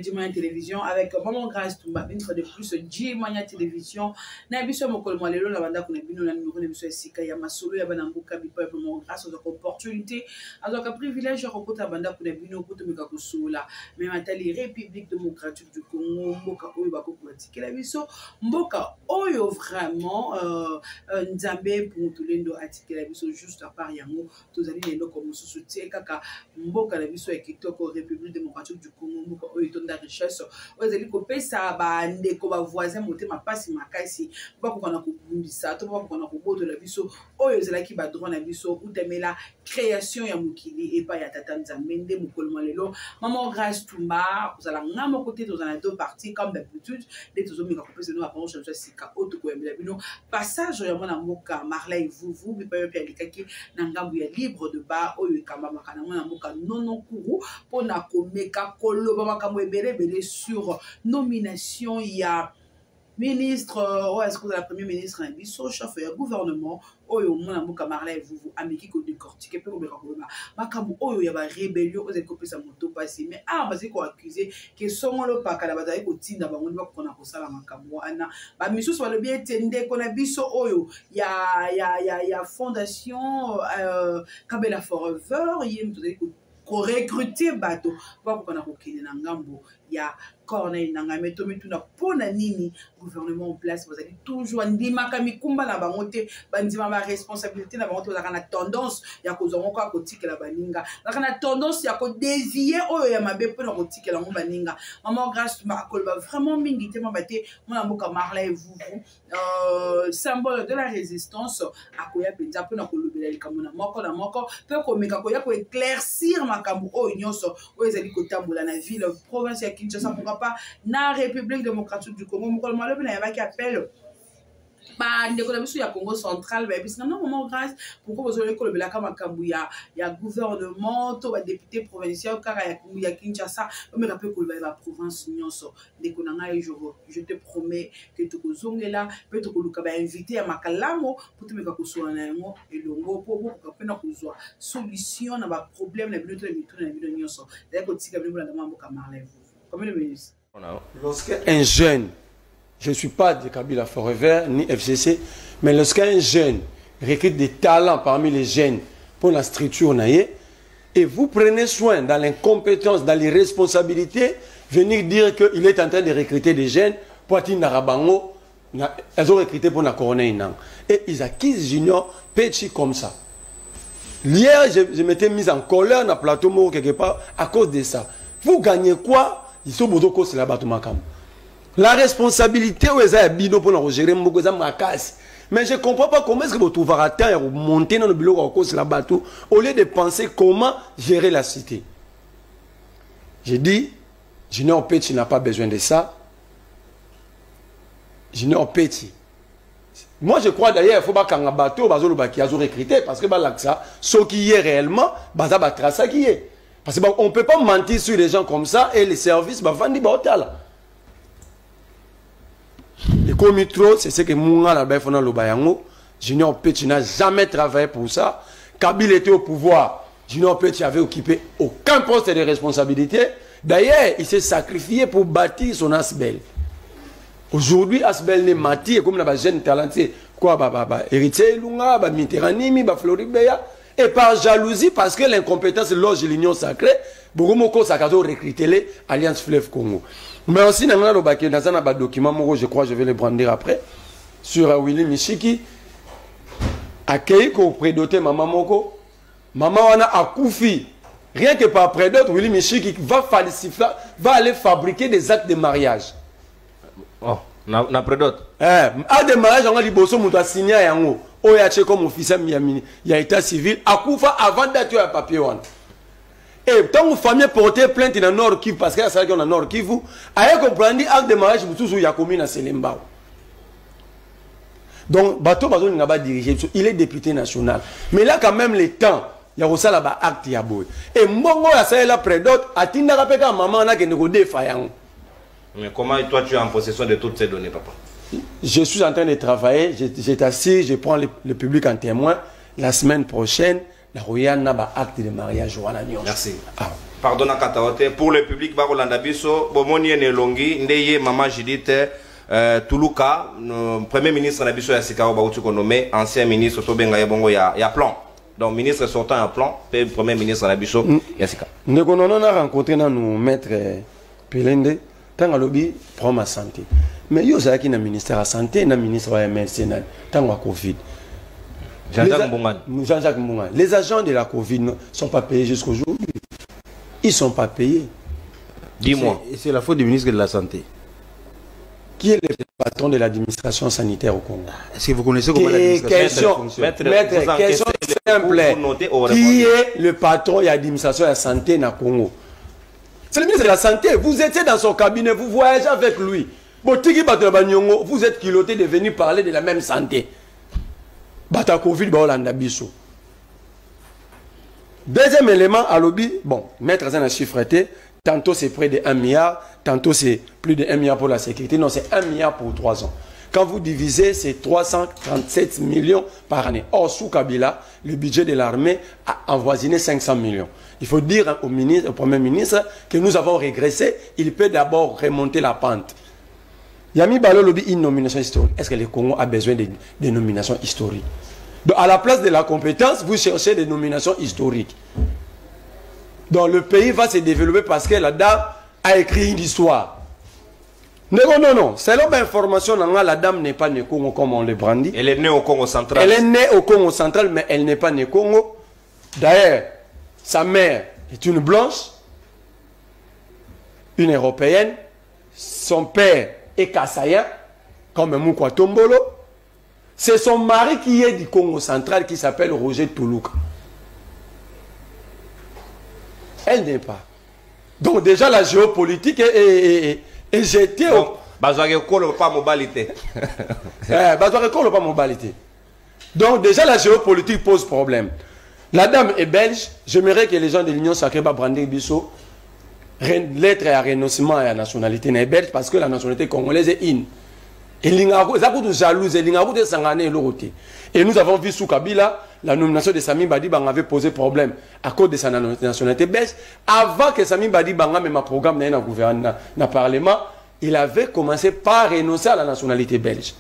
Djimania Télévision avec Maman Grâce Toumba, une fois de plus, Djimania Télévision. Nabiso Mokolo Malelo, la banda qu'on a vu, la numéro de M. Sika, Yamasolo, Yabanambuka, Bipa, Maman Grâce, aux opportunités, alors qu'un privilège, rencontre la banda qu'on a vu, nos côtés, Mekakosola, même à telle République démocratique du Congo, Mboka Oyo, Bako, Kouatiki, la Biso, Mboka Oyo, vraiment, Nzambe, pour tout l'endo, Atiki, la Biso, juste à part Yango, tous les gens comme soutien, Kaka, Mboka, la Biso, et Kitoko, République démocratique du Congo, Mboka Oyo, ton richesse, aux élus, Kopé, ça, Bande, Koba, voisin, monter ma passe, ma caisse, pas qu'on a Bundisa, tout pas qu'on a beau de la Biso, Oyo, c'est là qui va droit la Biso, ou t'aimer la création, ya Mukili, et pas ya Tata Nzamende, Mukolo Malelo, Maman Grâce Toumba, vous allez en mon côté, dans deux parties, comme d'habitude, les deux hommes, c'est nous, après, je suis autre passage, ya Mona Moka, Marley, vous, Bipa, Kaki, Nangambu, libre de bas, Oyo, Kamama, Kanamona Moka, non, Kourou, pour na komeka, Kolo, Bamakamwe, Bele, sur nomination, il y a ministre, est-ce que vous avez la première ministre, un biso, chef du gouvernement, Oyo, mon amour, Marley, vous, Amérique, au décortiqué, peu comme Makamu, Oyo, il y a rébellion, vous avez coupé sa moto passé, mais c'est qu'on accusé, que son le pas, qu'à la bataille, qu'on tient d'abord, on voit qu'on a ça, la Makamu, Anna, bah, monsieur, soit le bien tendé, qu'on a biso, Oyo, il y a fondation, Kabela Forever, il y a qu'on recruter bateau, pas qu'on a recruté dans Ngambo, il y a Corneille Nangame, Tomituna, Pona Nini, gouvernement en place, vous allez toujours Ndima Kamikumba la bangote, Bandima ma responsabilité, la bangote, la tendance, il y a cause encore à tique la baninga, la tendance, il y a qu'au désir, oh, il y a ma bébé pour tique la baninga. Maman Grâce, ma colba vraiment mingi, mon amour Marley, vous, symbole de la résistance, à quoi il y a déjà peu dans le Kamuna, moko, peu comme Mekakoya pour éclaircir ma Kamou, oh, ignoso, oh, ils allaient côté à la ville, province, à Kinshasa, pourquoi pas, na République démocratique du Congo, mon colma, il y a qui appelle. Bah, il y a Congo central, mais puis non, Maman Grâce, pourquoi vous avez que le Belaka Makambu, il y a gouvernement, il y a député provincial, il y a Kinshasa, mais rappelle que la province, je te promets que tu es là, peut-être que tu vas inviter à Makalamo pour te mettre et le mot pour que tu aies solution à un problème, la vie de l'Union. D'ailleurs, tu as comme le ministre. Lorsqu'un jeune, je ne suis pas de Kabila Forever ni FCC, mais lorsqu'un jeune recrute des talents parmi les jeunes pour la structure, et vous prenez soin dans l'incompétence, dans l'irresponsabilité, venir dire qu'il est en train de recruter des jeunes pour atteindre Narabango, elles ont recruté pour la Corneille. Et ils acquisent Junior petit comme ça. Hier, je m'étais mis en colère dans le plateau quelque part à cause de ça. Vous gagnez quoi? Ils sont beaucoup sur la bateau Makam. La responsabilité, où est bino pour gérer ma casse. Mais je ne comprends pas comment est-ce que vous trouvez à terre ou monter dans le bureau à cause de la bateau au lieu de penser comment gérer la cité. J'ai dit, Junior Petit n'a pas besoin de ça. Junior Petit. Moi, je crois d'ailleurs, il ne faut pas qu'un bateau, qui a recruté, parce que ce qui est réellement, c'est qui est. Parce qu'on ne peut pas mentir sur les gens comme ça et les services, les comitros, c'est ce que Mounga la Befona Lobayango, Junior Petit n'a jamais travaillé pour ça. Kabila était au pouvoir, Junior Petit avait occupé aucun poste de responsabilité. D'ailleurs, il s'est sacrifié pour bâtir son Asbel. Aujourd'hui, Asbel n'est mati, et comme la jeune talenté, quoi, héritier Lunga, Mitterrandimi, Floribeya, et par jalousie, parce que l'incompétence loge l'union sacrée, Bourumoko Sakazo recruté l'Alliance Fleuve Congo. Mais aussi, dans un document, je crois que je vais le brandir après, sur Willy Michiki, accueilli qu'on prédoté Maman Moko, Maman Wana Akoufi, rien que par prédote, Willy Michiki va aller fabriquer des actes de mariage. Oh, na prédote. Acte de mariage, on a dit Bosso Mouta signé à Yango, Oyache comme officier, il y a état civil, Akoufa avant d'être un papier. Et tant que famille portait plainte dans le Nord Kivu, parce qu'il y a ça qui est dans le Nord Kivu, a compris acte de mariage, il y a commis dans Selembao. Donc, Bato Bazo n'a pas dirigé, il est député national. Mais là, quand même, les temps, il y a aussi là acte ya boy. Et Mbongo, il y a là près d'autres, à Tinda Rapeka, maman, n'a qu'un défaillant. Mais comment toi, tu es en possession de toutes ces données, papa? Je suis en train de travailler, j'étais assis, je prends le public en témoin. La semaine prochaine, la Royale n'a pas acte de mariage. Merci. Ah. pardon, pour le public, Barolanda Bisso, Bomoni Nelongi, Ndeye Mama Judith Toulouka, premier ministre Nabiso Yasikao Baoutou nommé, ancien ministre Tobenga Yabongo ya plan. Donc, ministre sortant à plan, premier ministre Nabiso Yasikao. Nous avons rencontré nos maîtres Pelende, tant à lobby pour ma santé. Mais il y a un ministère de la santé, un ministre de la MLC, tant à Covid. Jean-Jacques Mbongan. Les agents de la Covid ne sont pas payés jusqu'aujourd'hui. Ils ne sont pas payés. Dis-moi. C'est la faute du ministre de la Santé. Qui est le patron de l'administration sanitaire au Congo? Est-ce que vous connaissez comment l'administration fonctionne? Maître, question simple. Qui est le patron de l'administration de la santé au Congo? C'est le ministre de la Santé. Vous étiez dans son cabinet, vous voyagez avec lui. Vous êtes culotté de venir parler de la même santé. Bata Covid, Baolanda Bisso. Deuxième élément, à lobby, bon, mettre ça dans chiffreté, tantôt c'est près de 1 milliard, tantôt c'est plus de 1 milliard pour la sécurité, non, c'est 1 milliard pour 3 ans. Quand vous divisez, c'est 337 millions par année. Or, sous Kabila, le budget de l'armée a avoisiné 500 millions. Il faut dire au Premier ministre que nous avons régressé, il peut d'abord remonter la pente. Yami Balo lobby une nomination historique. Est-ce que le Congo a besoin de nominations historiques? Donc, à la place de la compétence, vous cherchez des nominations historiques. Donc, le pays va se développer parce que la dame a écrit une histoire. Non, non, non. Selon l'information, la dame n'est pas née au Congo comme on le brandit. Elle est née au Congo central. Elle est née au Congo central, mais elle n'est pas née au Congo. D'ailleurs, sa mère est une blanche, une européenne. Son père est Kassaïen, comme Moukwa Tombolo. C'est son mari qui est du Congo central, qui s'appelle Roger Toulouka. Elle n'est pas. Donc déjà la géopolitique est jetée au... Donc déjà la géopolitique pose problème. La dame est belge. J'aimerais que les gens de l'Union sacrée Brandé Bisso lettre à renoncement à la nationalité n'est belge parce que la nationalité congolaise est in. Et nous avons vu sous Kabila, la nomination de Sami Badi Banga avait posé problème à cause de sa nationalité belge. Avant que Sami Badi Banga mette un programme dans le gouvernement, dans le Parlement, il avait commencé par renoncer à la nationalité belge.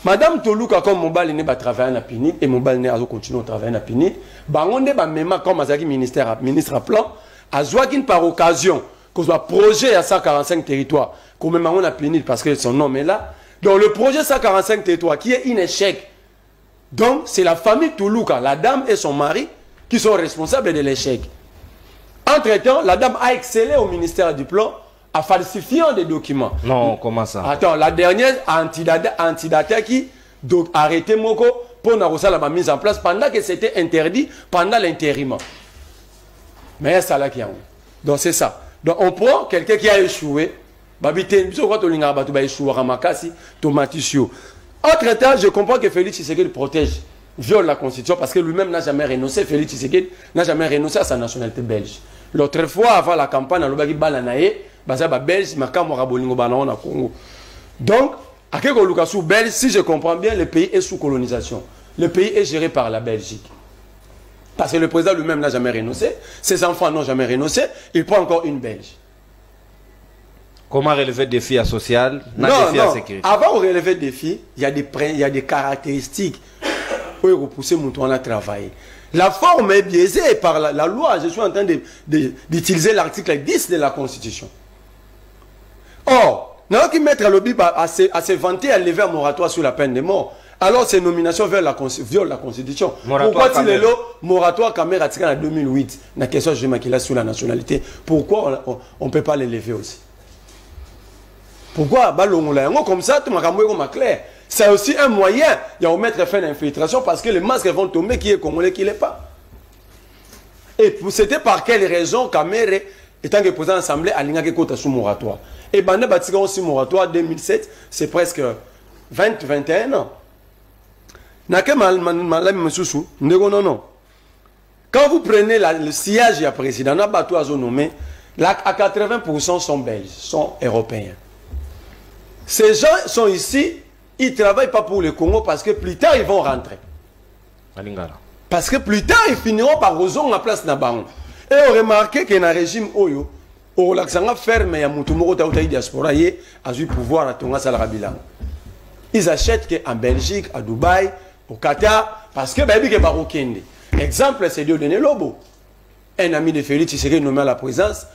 Madame Toulouka, comme Mobile n'est pas travaillé à Pinid, et Mobile n'est pas continué à travailler à Pinid, Bangonde ba même comme Azaki ministre à plan, à Zouakin par occasion, qu'on soit projet à 145 territoires, comme même on a Pinid parce que son nom est là. Donc le projet 145 territoires qui est un échec. Donc c'est la famille Toulouka, la dame et son mari, qui sont responsables de l'échec. Entre-temps, la dame a excellé au ministère du Plan en falsifiant des documents. Non, comment ça? Attends, la dernière antidata qui a arrêté Moko pour la mise en place pendant que c'était interdit pendant l'intérim. Mais c'est là qui a. Donc c'est ça. Donc on prend quelqu'un qui a échoué. Entre-temps, je comprends que Félix Tshisekedi protège, viole la constitution parce que lui-même n'a jamais renoncé. Félix Tshisekedi n'a jamais renoncé à sa nationalité belge. L'autre fois, avant la campagne, on a dit belge, donc, à Lukasu belge, si je comprends bien, le pays est sous colonisation. Le pays est géré par la Belgique. Parce que le président lui-même n'a jamais renoncé. Ses enfants n'ont jamais renoncé. Il prend encore une Belge. Comment relever le défi social? Non, non. Avant de relever le défi, il y a des caractéristiques pour repousser mon tour à travailler. La forme est biaisée par la loi. Je suis en train d'utiliser l'article 10 de la Constitution. Or, nous avons mettre le bib à se vanter à lever un moratoire sur la peine de mort. Alors ces nominations violent la Constitution. Pourquoi il est là, moratoire caméra en 2008, la question qu'il a sur la nationalité, pourquoi on ne peut pas l'élever aussi? Pourquoi comme ça, tout le clair. C'est aussi un moyen de mettre fin à l'infiltration parce que les masques vont tomber qui est congolais, qui n'est pas. Et c'était par quelle raison Kamere, étant que président de l'Assemblée, a ligné sous moratoire. Et Bande Batiga aussi moratoire 2007, c'est presque 21 ans. Non. Quand vous prenez le siège du président, à 80% sont belges, sont européens. Ces gens sont ici, ils ne travaillent pas pour le Congo parce que plus tard ils vont rentrer. Parce que plus tard ils finiront par rejoindre la place Nabango. Et on remarque que dans le régime Oyo, on relaxe ferme, il y a Moutoumoro Taoutaï diaspora, il a eu pouvoir à Tonga Salarabilan. Ils achètent en Belgique, à Dubaï, au Qatar, parce que baby que Barokende. Exemple, c'est Dieudonné Lobo, un ami de Félix Tshisekedi nommé à la présence,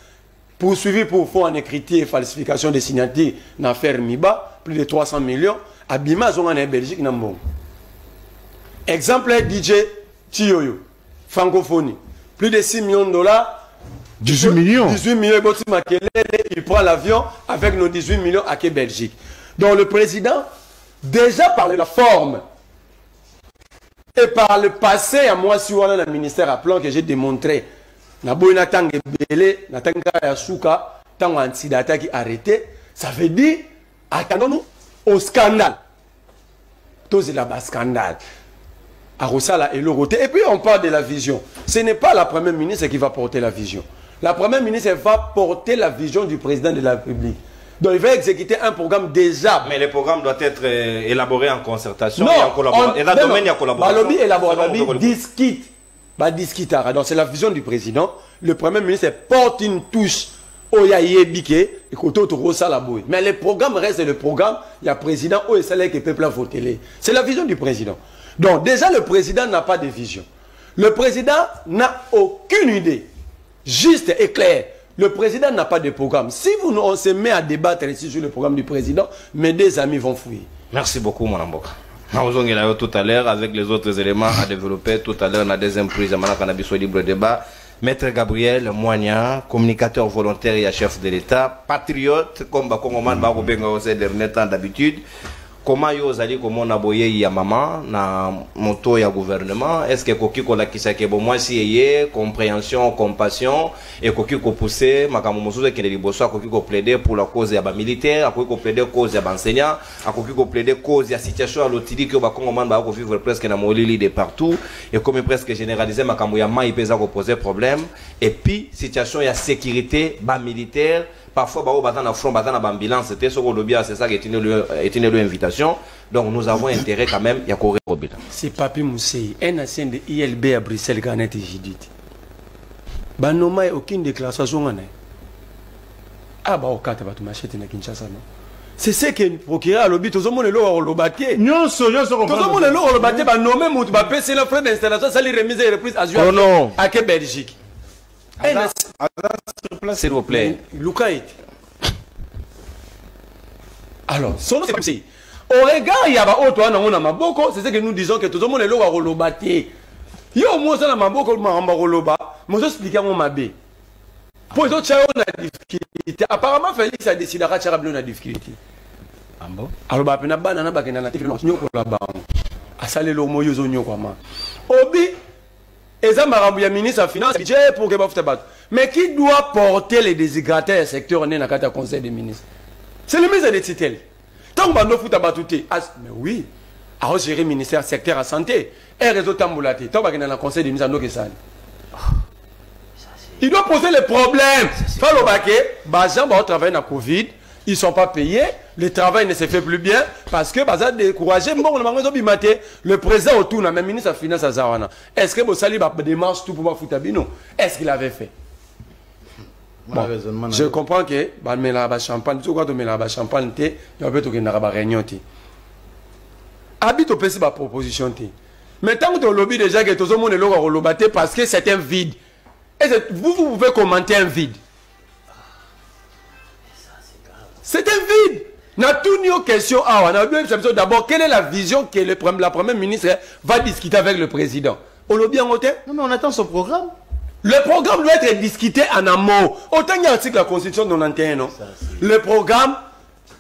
poursuivi pour faux en écriture et falsification des signatures dans l'affaire Miba, plus de 300 millions. À Bima, ils ont en Belgique. Exemple, DJ Tioyo, francophonie, plus de 6 millions de dollars. 18 millions. 18 millions, il prend l'avion avec nos 18 millions à Belgique. Donc le président, déjà par la forme et par le passé, à moi, si on a le ministère à plan que j'ai démontré, na boina tangue belé na tanga ya suka tango antidata qui arrêté, ça veut dire attendons-nous au scandale. Tous c'est là-bas scandale. À Rosala et Loroté. Et puis on parle de la vision. Ce n'est pas la première ministre qui va porter la vision. La première ministre va porter la vision du président de la République. Donc il va exécuter un programme déjà. Mais le programme doit être élaboré en concertation non, et en collaboration. Et dans le domaine, il y a collaboration. Balobi élaboration, discute. Donc c'est la vision du président. Le premier ministre porte une touche au Yaïebike et côté Rosalaboui. Mais le programme reste le programme. Il y a président au Salé que le peuple a voté. C'est la vision du président. Donc déjà le président n'a pas de vision. Le président n'a aucune idée. Juste et clair. Le président n'a pas de programme. Si on se met à débattre ici sur le programme du président, mes deux amis vont fouiller. Merci beaucoup, mon Amboka. Nous allons tout à l'heure avec les autres éléments à développer. Tout à l'heure, dans la deuxième prise, on a libre débat. Maître Gabriel Moignan, communicateur volontaire et chef de l'État, patriote, comme Bakongoman Barobenga ces derniers temps d'habitude. Comment yo zali comment na boye ya maman na moto ya gouvernement, est-ce que koki ko la kisake bo moi si yé compréhension, compassion et koki ko pousser makamu mosuze ke liboso koki ko plaider pour la cause ya ba militaire, koki ko plaider cause ya ba enseignant, koki ko plaider cause ya situation à l'otili que ba Congo man ba ko vivre presque na molili de partout et comme presque généraliser makamu ya mai pesa ko poser problème et puis situation ya sécurité ba militaire. Parfois, bah, on a front, on a ambulance, c'était ce qu'on doit c'est ça qui est une invitation. Donc, nous avons intérêt quand même, il y a qu'au bilan. C'est Papi Moussei, un ancien de ILB à Bruxelles, Ghana et Jidit. Bah, non, mais aucune déclaration. Ah, bah, au cas où tu m'achètes une Kinshasa, non? C'est ce que le procureur a lobby, tout le monde est là, on l'a battu. Non, tout le monde est là, on l'a battu, bah, nommé, bah, c'est la frais d'installation, ça les remise et reprise à Zouia. Oh non. À quelle Belgique? S'il vous plaît. Lukaït. Alors, c'est comme si. Au regard, il y a autre on a maboko, c'est ce que nous disons que tout le monde est là à rolobater. Yo, moi, ça, maboko, ma roloba. Moi, je explique à mon mabé. Pour les autres, on a des difficultés. Apparemment, Félix a décidé à Tcharablo, on a des difficultés. Ah bon? Alors, bah, on a banana, bah, on a là-bas. À saler l'homme, yo, yo, quoi, Obi. Et ça m'a rappelé ministre de la Finance pour que vous battre. Mais qui doit porter les désignataires secteur dans le conseil des ministres? C'est le ministre de Titel. Tant que nous fout à battre, mais oui, à gérer le ministère secteur à santé et réseau tamboulaté. Tant que dans le conseil des ministres, il doit poser les problèmes. Faut le baquet, Bazan va travailler dans la Covid. Ils ne sont pas payés, le travail ne se fait plus bien parce que Bazar découragé. Le président autour, même ministre de la Finance à Zawana. Est-ce que Bossali va démarche tout pour foutre Bino? Est-ce qu'il avait fait? Bon, je comprends que la champagne, tout quand on met la champagne, il y a un peu de réunion. Habite au PC ma proposition. Mais tant que le lobby déjà que tout le monde est là au lobby parce que c'est un vide. Et vous pouvez commenter un vide. C'est un vide. N'a tout nos questions. D'abord, quelle est la vision que la première ministre va discuter avec le président? On l'a bien noté? Non, mais on attend son programme. Le programme doit être discuté en amont. Autant qu'il y a un article de la Constitution de 91, non? Le programme,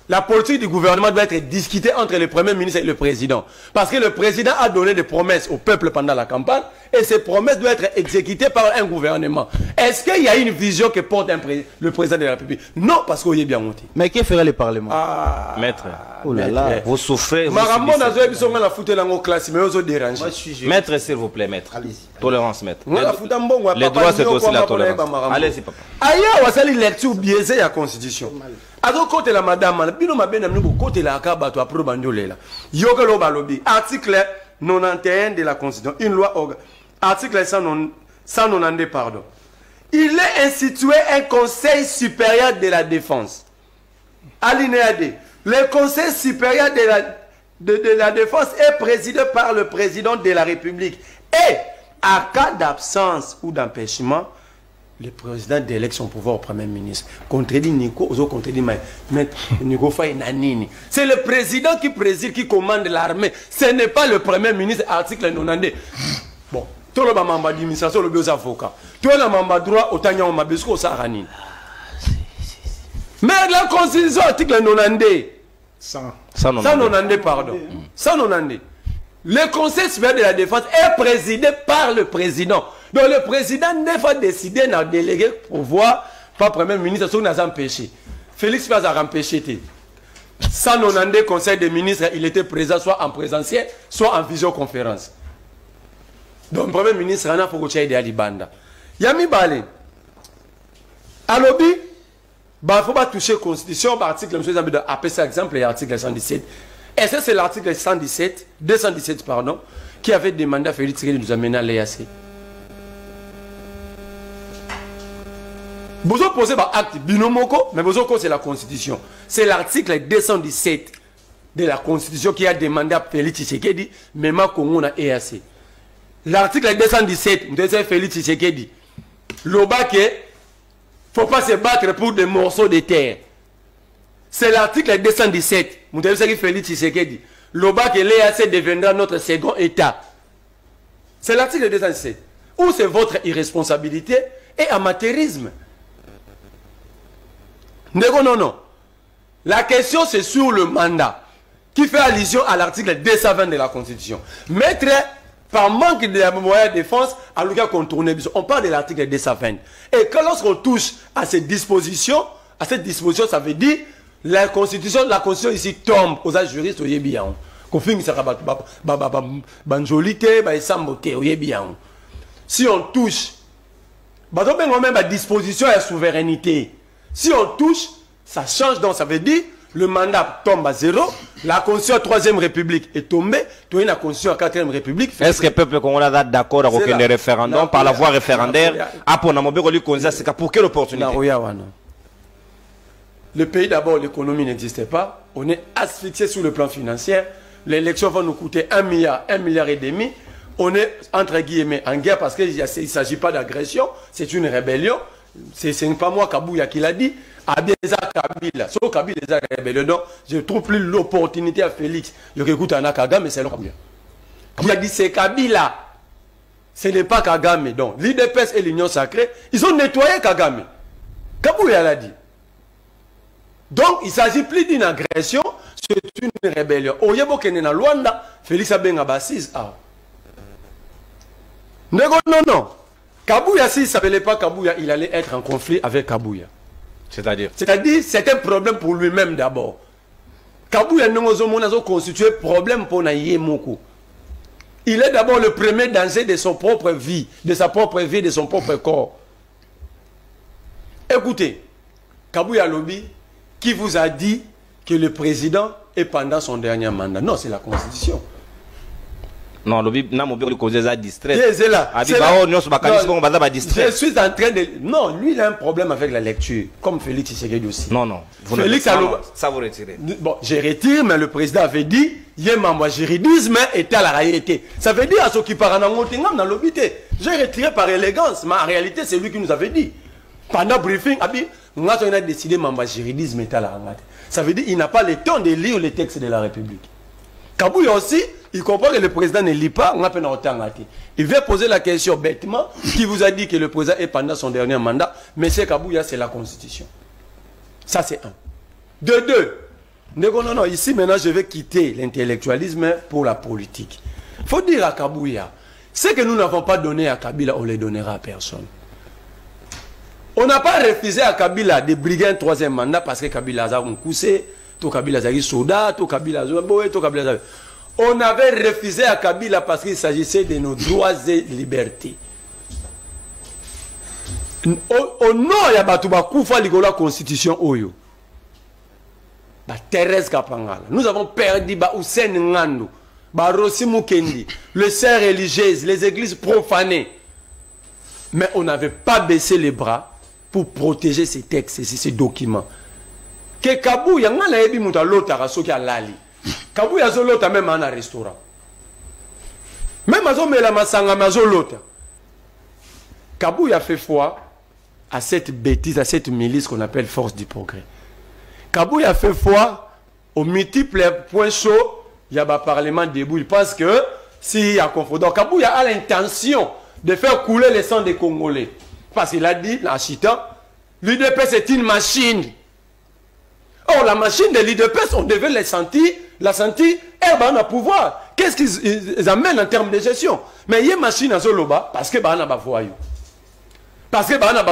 la politique du gouvernement doit être discutée entre le premier ministre et le président. Parce que le président a donné des promesses au peuple pendant la campagne et ces promesses doivent être exécutées par un gouvernement. Est-ce qu'il y a une vision que porte le président de la République? Non, parce qu'il est bien monté. Mais que ferait le Parlement? Maître, oh là là, vous souffrez. Maître, s'il vous plaît, maître. Allez-y. Tolérance, maître. Les droits, c'est aussi la tolérance. Allez-y, papa. Ailleurs, on va une lecture biaisée à la Constitution. Alors, côté la madame, côté la Kabato, après Bandolela. Yogalo Balobi, article 91 de la Constitution, une loi, article 192, pardon. il est institué un conseil supérieur de la défense. Alinéa D. Le conseil supérieur de la défense est présidé par le président de la République. Et, à cas d'absence ou d'empêchement, le président délègue son pouvoir au Premier ministre. Contredit Nico, aux autres contredit Nico Faye Nanini. C'est le président qui préside, qui commande l'armée. Ce n'est pas le Premier ministre, article 90. Bon, tout le monde a dit, mais ça, c'est le bio avocat. Tout le monde a droit au Tanya au Mabesco, au Saranine. Mais la Constitution, article 90. 190, pardon. 190. Le Conseil supérieur de la défense est présidé par le président. Donc le président ne va décider de déléguer pouvoir par le Premier ministre sur nous empêché. Félix Paz a empêché. 190 conseil des ministres, il était présent soit en présentiel, soit en visioconférence. Donc le Premier ministre Rana Fogocha de Alibanda. Yami Bale. Alobi, il ne faut pas toucher la Constitution, l'article, après ça, exemple, l'article 117. Et ça, c'est l'article 217, pardon, qui avait demandé à Félix de nous amener à l'EAC. Vous avez posé par acte binomoko, mais vous avez c'est la Constitution. C'est l'article 217 de la Constitution qui a demandé à Félix Tshisekedi, même à Congo na EAC. L'article 217, vous avez Félix Tshisekedi. L'obak, il ne faut pas se battre pour des morceaux de terre. C'est l'article 217. Vous avez dit Félix Tshisekedi. L'obak et l'EAC deviendra notre second État. C'est l'article 217. Où c'est votre irresponsabilité et amateurisme. Non. La question c'est sur le mandat qui fait allusion à l'article 220 de la Constitution. Mettre par manque de moyens de défense, à l'occasion contourner. On parle de l'article 220. Et que lorsqu'on touche à cette disposition, ça veut dire la Constitution ici tombe aux juristes au Yébian. Si on touche, même à disposition et à souveraineté. Si on touche, ça change, donc ça veut dire le mandat tombe à zéro, la Constitution 3e République est tombée, tu as la Constitution 4e République. Est-ce que le peuple congolais est d'accord avec le référendum par la voie référendaire? Pour quelle opportunité? Le pays d'abord, l'économie n'existait pas, on est asphyxié sur le plan financier, l'élection va nous coûter 1 milliard, 1,5 milliard. On est entre guillemets en guerre parce qu'il ne s'agit pas d'agression, c'est une rébellion. C'est pas moi Kabouya qui l'a dit. Abieza Kabila. So Kabila est rébellion. Donc je ne trouve plus l'opportunité à Félix. Je écoute Anna Kagame, c'est le Kabila. Il a dit c'est Kabila. Ce n'est pas Kagame. Donc l'IDPS et l'Union Sacrée, ils ont nettoyé Kagame. Kabouya l'a dit. Donc il ne s'agit plus d'une agression, c'est une rébellion. Au Yebo Kenena Luanda, Félix Abenga Bassis. Non. Kabouya, s'il ne s'appelait pas Kabouya, il allait être en conflit avec Kabouya. C'est-à-dire, c'est un problème pour lui-même d'abord. Kabouya n'a constitué problème pour Nayemoko. Il est d'abord le premier danger de son propre vie, de sa propre vie, de son propre corps. Écoutez, Kabouya Lobi, qui vous a dit que le président est pendant son dernier mandat? Non, c'est la Constitution. Non, le n'a pas causé ça distrait. Je suis en train de... Non, lui, il a un problème avec la lecture, comme Félix Tshisekedi aussi. Non. Félix ça vous retirez. Bon, je retire, mais le président avait dit, il y a un juridisme était à la réalité. Ça veut dire à ceux qui parlent en Montingam dans l'obité. J'ai retiré par élégance, mais en réalité, c'est lui qui nous avait dit. Pendant le briefing, on a décidé que le juridisme était à la réalité. Ça veut dire qu'il n'a pas le temps de lire les textes de la République. Kabouya aussi, il comprend que le président ne lit pas, on a peine à autant. Il veut poser la question bêtement, qui vous a dit que le président est pendant son dernier mandat, mais c'est Kabouya, c'est la Constitution. Ça, c'est un. De deux, non, ici maintenant je vais quitter l'intellectualisme pour la politique. Il faut dire à Kabouya, ce que nous n'avons pas donné à Kabila, on ne le donnera à personne. On n'a pas refusé à Kabila de briguer un troisième mandat parce que Kabila a un coussé, tout Kabila a un soldat, tout Kabila a un boé, tout Kabila a un... On avait refusé à Kabila parce qu'il s'agissait de nos droits et libertés. Au nom de Batouba Koufa Ligola Constitution Oyo. Thérèse Kapangala. Nous avons perdu Hussein Ngandou, Rossi Mukendi, les sœurs religieuses, les églises profanées. Mais on n'avait pas baissé les bras pour protéger ces textes et ces documents. Que Kabou, il y a un ebi muta lota raso qui a lali. Kabou ya zo lota même en un restaurant. Même azo mela masanga mazo lota. Kabou a fait foi à cette bêtise, à cette milice qu'on appelle Force du Progrès. Kabou a fait foi aux multiples points chauds. Il y a un parlement debout. Il pense que s'il y a confondant, Kabou a l'intention de faire couler le sang des Congolais. Parce qu'il a dit, en chitant, l'UDPS est une machine. Or, la machine de l'UDPS, on devait la sentir, elle va en pouvoir. Qu'est-ce qu'ils amènent en termes de gestion? Mais il y a une machine à Zoloba, parce que bah, on a pas voyou. Parce que bah, on a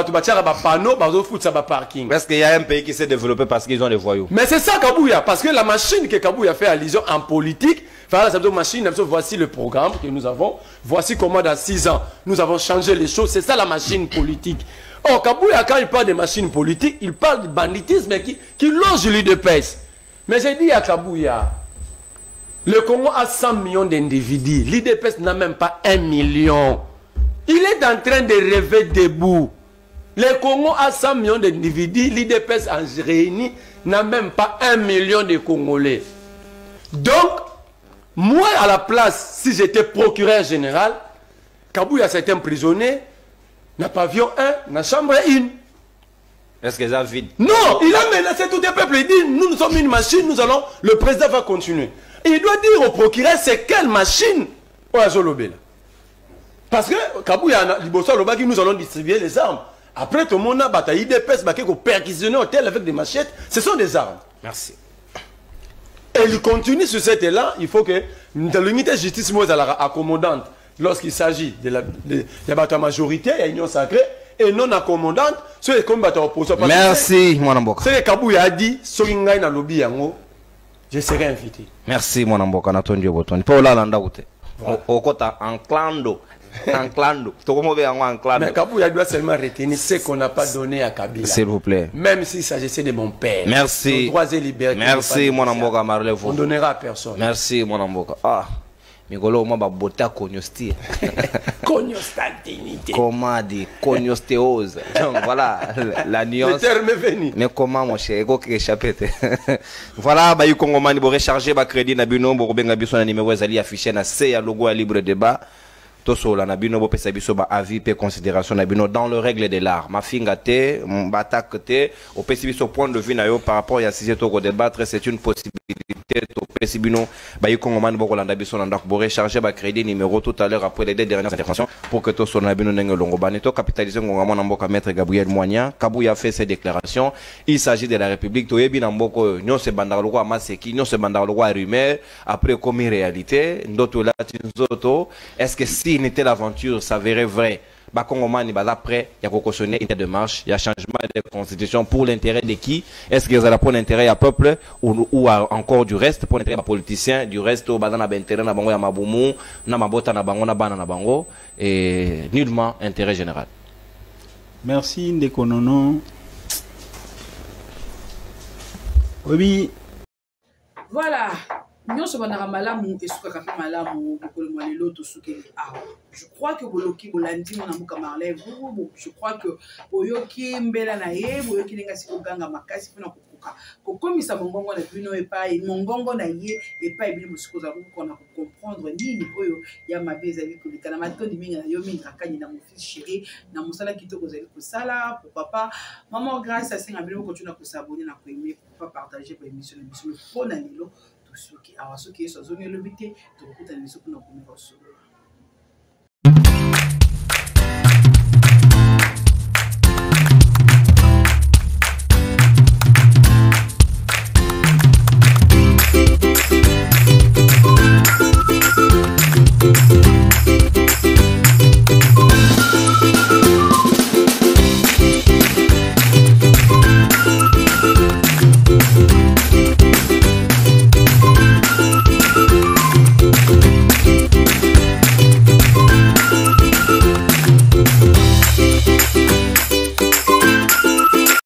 pas panneau, bah, on fout ça parking. Parce qu'il y a un pays qui s'est développé parce qu'ils ont des voyous. Mais c'est ça Kabouya, parce que la machine que Kabouya fait allusion en politique, enfin, cette machine, voici le programme que nous avons, voici comment dans 6 ans, nous avons changé les choses, c'est ça la machine politique. Or, Kabouya, quand il parle de machine politique, il parle de banditisme qui loge l'UDPS. Mais j'ai dit à Kabouya, le Congo a 100 millions d'individus, l'UDPS n'a même pas 1 million. Il est en train de rêver debout. Le Congo a 100 millions d'individus, l'UDPS en réuni n'a même pas 1 million de Congolais. Donc, moi à la place, si j'étais procureur général, Kabouya c'est un prisonnier, n'a pavillon 1, n'a chambre 1. Est-ce que ça vide? Non, il a menacé tout le peuple, il dit, nous sommes une machine, le président va continuer. Et il doit dire au procureur, c'est quelle machine au Azolobela. Parce que Kabouya, nous allons distribuer les armes. Après, tout le monde a bataillé des pèses, qui ont perquisitionné l'hôtel avec des machettes. Ce sont des armes. Merci. Et il continue sur cet élan. Il faut que l'unité de justice soit accommodante lorsqu'il s'agit de la majorité, il y a une union sacrée, et non accommodante, c'est comme la opposition. Merci, mon amboka. C'est que Kabouya a dit, je serai invité. Merci, mon amboka. Natondio Botoni. Pour la landa ute. Au côté en clando. En clando. Mais Kabouya doit seulement retenir ce qu'on n'a pas donné à Kabila. S'il vous plaît. Même s'il s'agissait de mon père. Merci. Droits et libertés. Merci, mon amboka Marlevo. On ne donnera à personne. Merci, mon amboka. Ah. Migolo, moi, ba bota cognostie. Cognostantinité. Comment dit cognostéose. Donc voilà, la nuance. Le terme est venu. Mais comment, mon cher, ego qui échappé. Voilà, bah, you Congomani, bo recharger ba crédit na bino, bo benga biso na numéro ezali affiché na C ya logo à libre débat. Toso la na bino bo pesa biso ba avis pe considération na bino dans le règle de l'art. Ma finga te, batak te, au pesa biso point de vue na yo par rapport à sujet to débattre, c'est une possibilité. To pesa bino ba you Congomani bo kolanda biso na ndako bo recharger ba crédit numéro tout à l'heure après les 2 dernières interventions pour que toso na bino nenge longo baneto capitaliser ngongamo na mboka maître Gabriel Moignan. Kabouya fait ses déclarations. Il s'agit de la République to yebi na mboko nyo se bandar loko amaseki, nyo se bandar loko rumeur après comme réalité ndoto la tinzoto. Est-ce que si n'était l'aventure s'avérait vrai, bah Congomani bah après il y a cautionné une démarche, il y a changement de constitution pour l'intérêt de qui? Est-ce que ça pour l'intérêt à peuple ou encore du reste pour l'intérêt des politiciens, du reste au badana intérêt na bango ya mabumu, na mabota na bango na bana na bango et nullement intérêt général. Merci Ndeko Nono. Oui. Voilà. Je crois que Boloki Bolandi mon amour Kamarlé, je crois que Boyoki Mbela Naye, Boyoki Nengasi Oganga Makasi, comme ça mon gongo na bino et pas mon gongo na ye et pas bien musiko za qu'on a comprendre ni oyo ya mabe ezali ko likana matoni minga yo minga kani na mon fils chéri na musala kitoko zali ko sala pour papa maman grâce à singa bino continue ko s'abonner na ko aimer pour partager ba émission pour na lilo to soki awa soki so zongi lobité to kuta ni soki na ko